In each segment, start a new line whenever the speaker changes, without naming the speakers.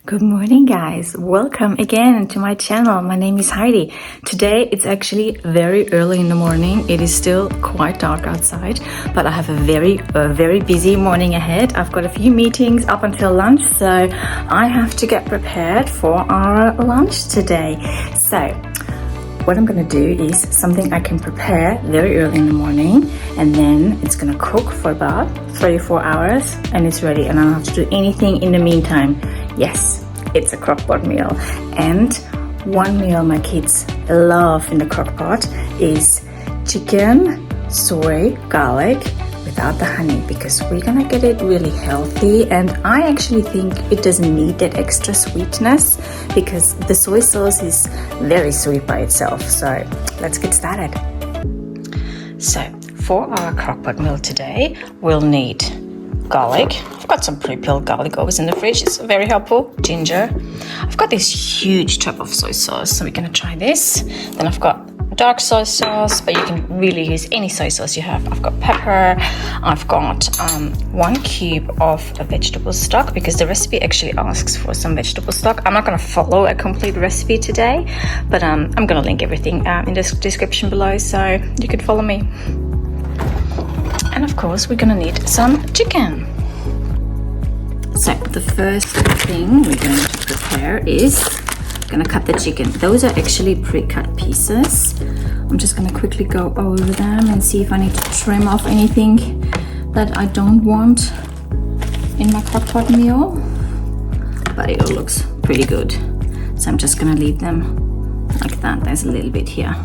Good morning guys, welcome again to my channel. My name is Heidi. Today it's actually very early in the morning. It is still quite dark outside, but I have a very busy morning ahead. I've got a few meetings up until lunch, so I have to get prepared for our lunch today. So what I'm gonna do is something I can prepare very early in the morning, and then it's gonna cook for about 3 or 4 hours and it's ready, and I don't have to do anything in the meantime. Yes, it's a crock-pot meal. And one meal my kids love in the crock-pot is chicken, soy, garlic without the honey, because we're gonna get it really healthy, and I actually think it doesn't need that extra sweetness because the soy sauce is very sweet by itself. So let's get started. So for our crock-pot meal today, we'll need garlic. I've got some pre-peeled garlic always in the fridge. It's very helpful. Ginger. I've got this huge tub of soy sauce, so we're gonna try this. Then I've got dark soy sauce, but you can really use any soy sauce you have. I've got pepper. I've got 1 cube of a vegetable stock, because the recipe actually asks for some vegetable stock. I'm not gonna follow a complete recipe today, but I'm gonna link everything in the description below, so you could follow me. And of course, we're gonna need some chicken. So the first thing we're going to prepare is gonna cut the chicken. Those are actually pre-cut pieces. I'm just gonna quickly go over them and see if I need to trim off anything that I don't want in my crock-pot meal. But it all looks pretty good. So I'm just gonna leave them like that. There's a little bit here.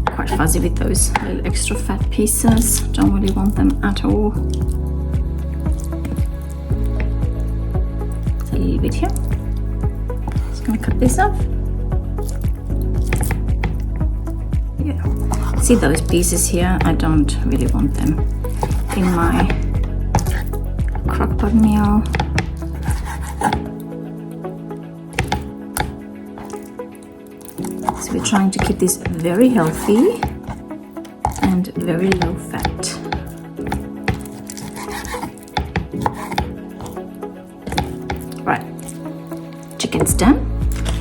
Quite fuzzy with those little extra fat pieces. Don't really want them at all. It's a little bit here. Just gonna cut this off. Yeah. See those pieces here? I don't really want them in my crock-pot meal. So we're trying to keep this very healthy and very low fat. Right, chicken's done.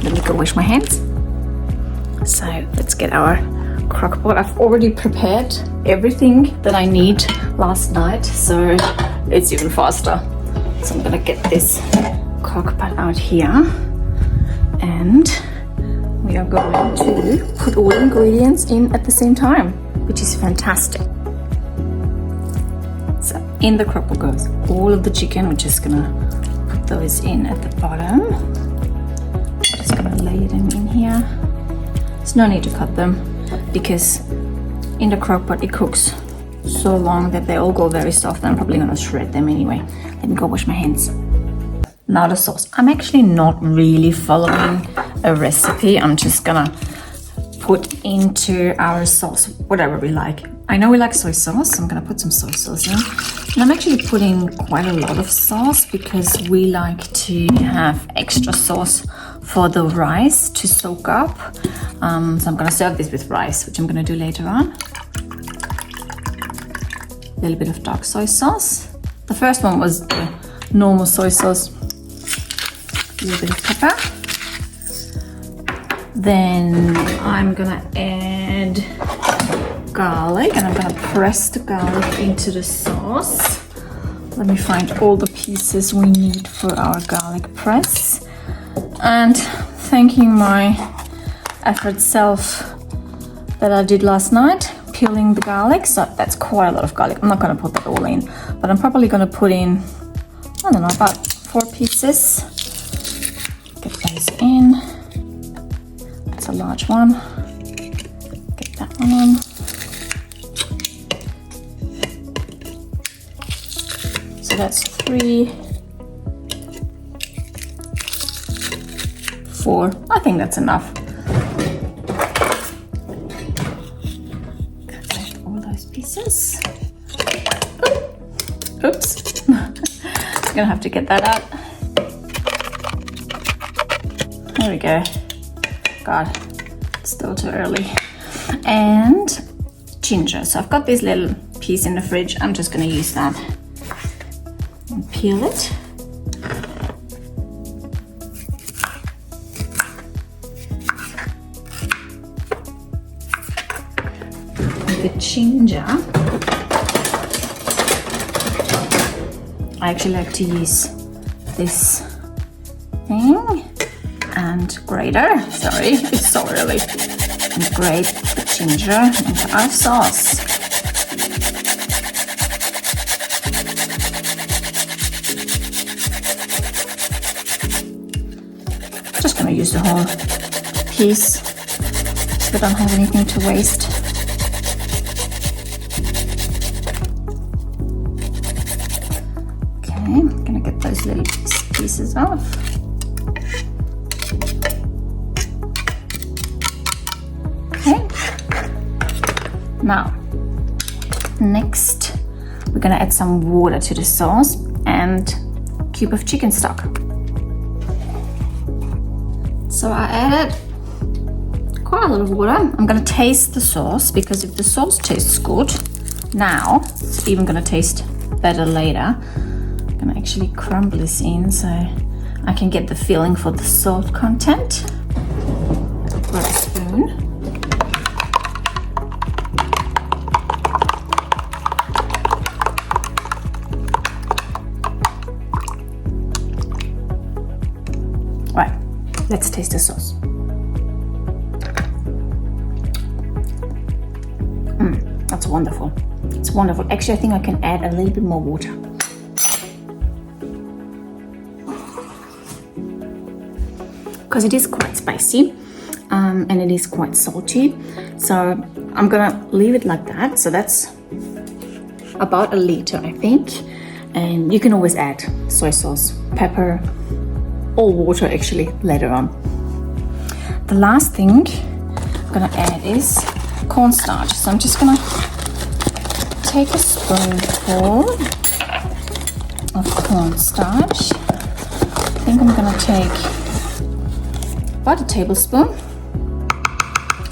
Let me go wash my hands. So let's get our crock pot. I've already prepared everything that I need last night, so it's even faster. So I'm gonna get this crock pot out here, and we are going to put all the ingredients in at the same time, which is fantastic. So in the crock pot goes all of the chicken. We're just gonna put those in at the bottom. Just gonna lay them in here. There's no need to cut them, because in the crock pot it cooks so long that they all go very soft. I'm probably gonna shred them anyway. Let me go wash my hands. Now the sauce. I'm actually not really following a recipe. I'm just gonna put into our sauce whatever we like. I know we like soy sauce, so I'm gonna put some soy sauce in. And I'm actually putting quite a lot of sauce because we like to have extra sauce for the rice to soak up. So I'm gonna serve this with rice, which I'm gonna do later on. A little bit of dark soy sauce. The first one was the normal soy sauce. A little bit of pepper. Then I'm gonna add garlic, and I'm gonna press the garlic into the sauce. Let me find all the pieces we need for our garlic press. And thanking my effort self that I did last night, peeling the garlic. So that's quite a lot of garlic. I'm not gonna put that all in, but I'm probably gonna put in, I don't know, about 4 pieces. Get those in. That's a large one. Get that one on. So that's 3, 4. I think that's enough. Cut all those pieces. Oops. I'm gonna have to get that out. There we go. God, it's still too early. And ginger. So I've got this little piece in the fridge. I'm just gonna use that and peel it. ginger. I actually like to use this thing and grater. Sorry, it's so early. And grate the ginger into our sauce. Just gonna use the whole piece so we don't have anything to waste. Okay, I'm gonna get those little pieces off. Okay. Now, next we're gonna add some water to the sauce and a cube of chicken stock. So I added quite a lot of water. I'm gonna taste the sauce, because if the sauce tastes good now, it's even gonna taste better later. I'm gonna actually crumble this in so I can get the feeling for the salt content. Grab a spoon. Right, let's taste the sauce. That's wonderful. It's wonderful. Actually, I think I can add a little bit more water. Because it is quite spicy and it is quite salty. So I'm gonna leave it like that. So that's about a liter, I think. And you can always add soy sauce, pepper, or water actually later on. The last thing I'm gonna add is cornstarch. So I'm just gonna take a spoonful of cornstarch. I think I'm gonna take about a tablespoon,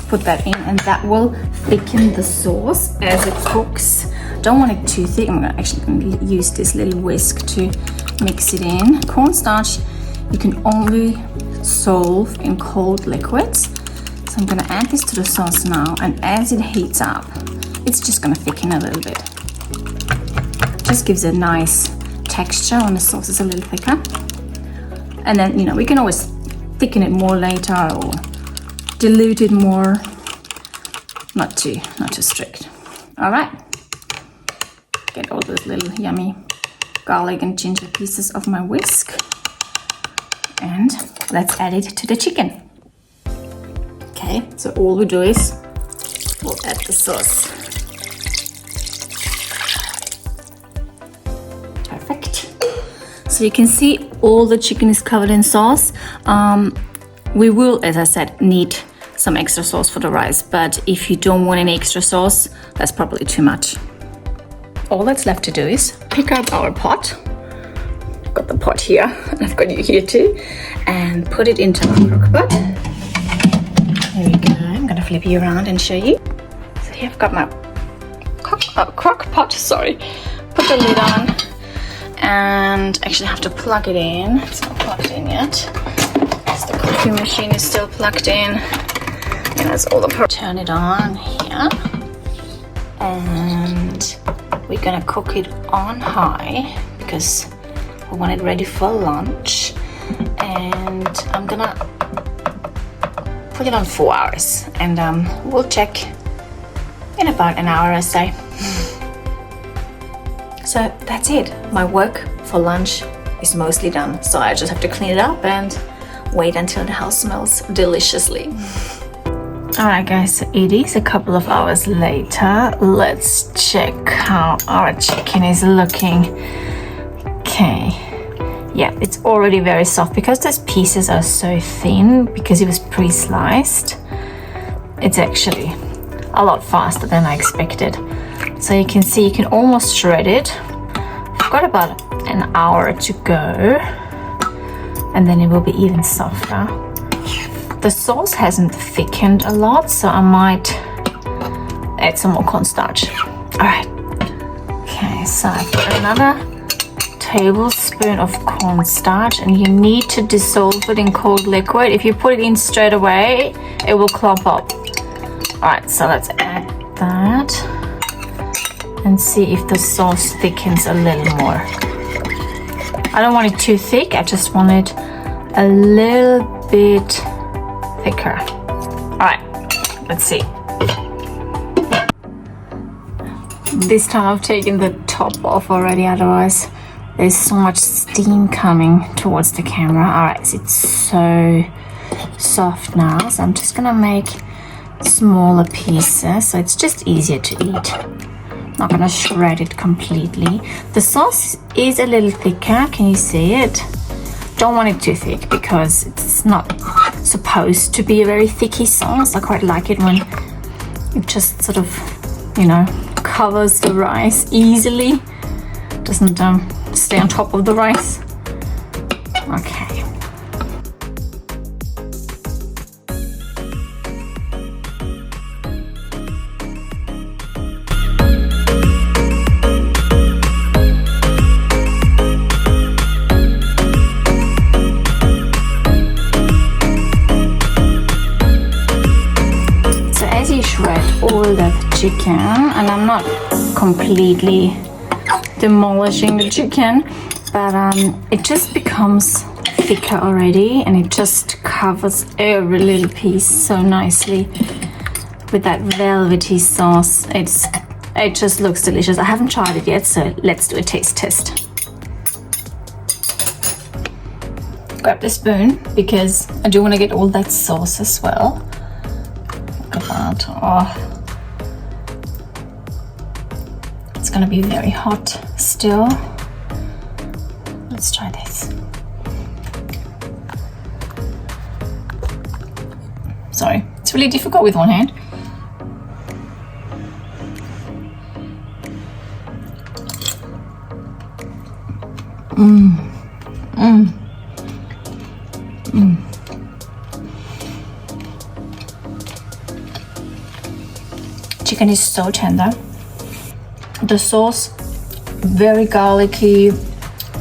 put that in, and that will thicken the sauce as it cooks. Don't want it too thick. I'm gonna actually use this little whisk to mix it in. Cornstarch you can only solve in cold liquids. So I'm gonna add this to the sauce now, and as it heats up, it's just gonna thicken a little bit. Just gives a nice texture when the sauce is a little thicker. And then, you know, we can always thicken it more later or dilute it more. Not too strict. All right. Get all those little yummy garlic and ginger pieces off my whisk. And let's add it to the chicken. Okay, so all we do is we'll add the sauce. Perfect. So you can see all the chicken is covered in sauce. We will, as I said, need some extra sauce for the rice, but if you don't want any extra sauce, that's probably too much. All that's left to do is pick up our pot. I've got the pot here, and I've got you here too, and put it into our crock pot. There we go. I'm gonna flip you around and show you. So here I've got my crock pot, sorry. Put the lid on and actually have to plug it in. It's not plugged in yet. The coffee machine is still plugged in. And that's all the turn it on here. And we're gonna cook it on high because we want it ready for lunch. And I'm gonna put it on 4 hours, and we'll check in about an hour or so. So that's it. My work for lunch is mostly done. So I just have to clean it up and wait until the house smells deliciously. Alright guys, so it is a couple of hours later. Let's check how our chicken is looking. Okay. Yeah, it's already very soft because those pieces are so thin because it was pre-sliced. It's actually a lot faster than I expected. So you can see you can almost shred it. I've got about an hour to go and then it will be even softer. The sauce hasn't thickened a lot, so I might add some more cornstarch. Alright. Okay, so I've got another tablespoon of cornstarch, and you need to dissolve it in cold liquid. If you put it in straight away, it will clump up. Alright, so let's add that and see if the sauce thickens a little more. I don't want it too thick, I just want it a little bit thicker. All right, let's see. This time I've taken the top off already, otherwise there's so much steam coming towards the camera. All right, so it's so soft now, so I'm just gonna make smaller pieces so it's just easier to eat. Not gonna shred it completely. The sauce is a little thicker, can you see it? Don't want it too thick because it's not supposed to be a very thicky sauce. I quite like it when it just sort of, you know, covers the rice easily. Doesn't stay on top of the rice. Okay. All the chicken, and I'm not completely demolishing the chicken, but it just becomes thicker already, and it just covers every little piece so nicely with that velvety sauce. It just looks delicious. I haven't tried it yet, so let's do a taste test. Grab the spoon because I do want to get all that sauce as well. Look at that. Oh. It's gonna be very hot still. Let's try this. Sorry, it's really difficult with one hand. Chicken is so tender. The sauce, very garlicky,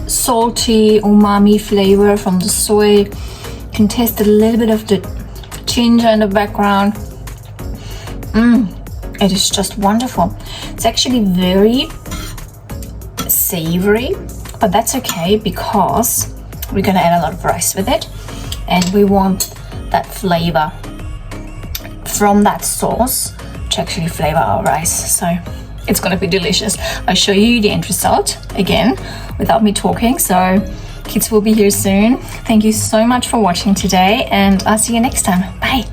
salty, umami flavor from the soy. You can taste a little bit of the ginger in the background. It is just wonderful. It's actually very savory, but that's okay because we're gonna add a lot of rice with it, and we want that flavor from that sauce to actually flavor our rice. So it's gonna be delicious. I'll show you the end result again without me talking. So kids will be here soon. Thank you so much for watching today, and I'll see you next time. Bye.